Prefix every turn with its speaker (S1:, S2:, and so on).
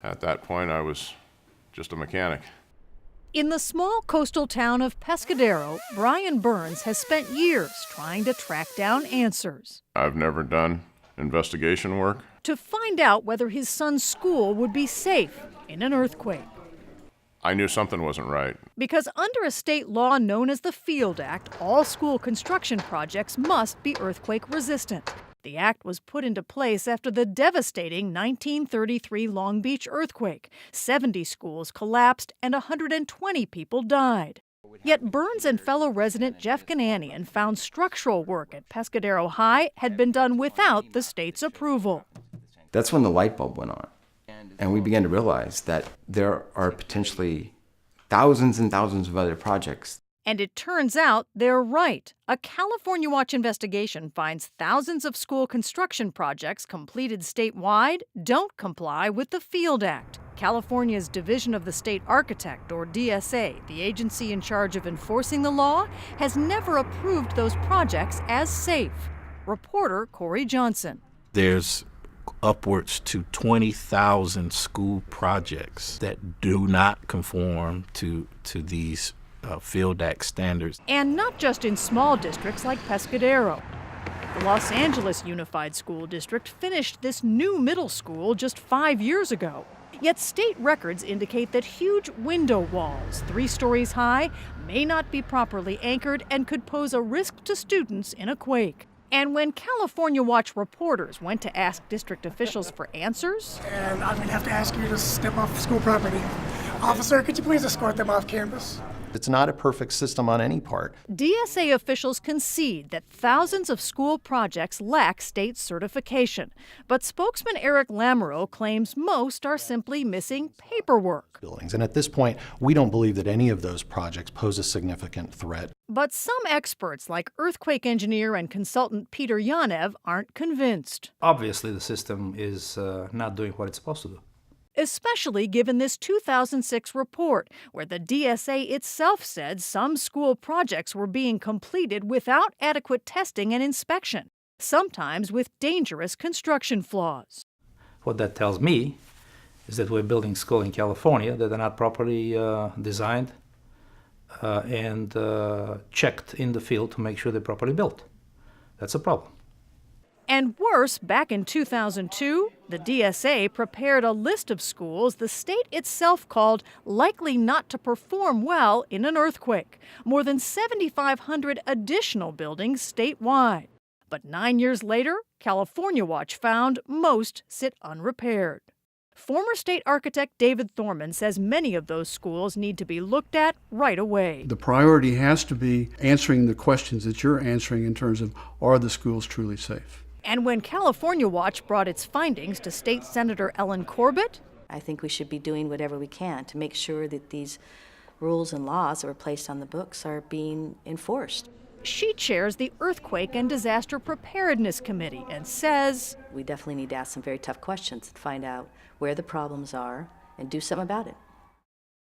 S1: At that point, I was just a mechanic.
S2: In the small coastal town of Pescadero, Brian Burns has spent years trying to track down answers.
S1: I've never done investigation work.
S2: To find out whether his son's school would be safe in an earthquake.
S1: I knew something wasn't right.
S2: Because under a state law known as the Field Act, all school construction projects must be earthquake resistant. The act was put into place after the devastating 1933 Long Beach earthquake. 70 schools collapsed and 120 people died. Yet Burns and fellow resident Jeff Gananian found structural work at Pescadero High had been done without the state's approval.
S3: That's when the light bulb went on. And we began to realize that there are potentially thousands and thousands of other projects.
S2: And it turns out they're right. A California Watch investigation finds thousands of school construction projects completed statewide don't comply with the Field Act. California's Division of the State Architect, or DSA, the agency in charge of enforcing the law, has never approved those projects as safe. Reporter Corey Johnson.
S4: There's upwards to 20,000 school projects that do not conform to these Field Act standards.
S2: And not just in small districts like Pescadero. The Los Angeles Unified School District finished this new middle school just 5 years ago. Yet state records indicate that huge window walls, 3 stories high, may not be properly anchored and could pose a risk to students in a quake. And when California Watch reporters went to ask district officials for answers,
S5: and I'm going to have to ask you to step off school property. Officer, could you please escort them off campus?
S6: It's not a perfect system on any part.
S2: DSA officials concede that thousands of school projects lack state certification. But spokesman Eric Lamoureux claims most are simply missing paperwork.
S6: Buildings. And at this point, we don't believe that any of those projects pose a significant threat.
S2: But some experts, like earthquake engineer and consultant Peter Yanev, aren't convinced.
S7: Obviously, the system is not doing what it's supposed to do.
S2: Especially given this 2006 report, where the DSA itself said some school projects were being completed without adequate testing and inspection, sometimes with dangerous construction flaws.
S7: What that tells me is that we're building schools in California that are not properly designed and checked in the field to make sure they're properly built. That's a problem.
S2: And worse, back in 2002, the DSA prepared a list of schools the state itself called likely not to perform well in an earthquake. More than 7,500 additional buildings statewide. But 9 years later, California Watch found most sit unrepaired. Former state architect David Thorman says many of those schools need to be looked at right away.
S8: The priority has to be answering the questions that you're answering in terms of, are the schools truly safe?
S2: And when California Watch brought its findings to State Senator Ellen Corbett,
S9: I think we should be doing whatever we can to make sure that these rules and laws that were placed on the books are being enforced.
S2: She chairs the Earthquake and Disaster Preparedness Committee and says,
S9: we definitely need to ask some very tough questions and find out where the problems are and do something about it.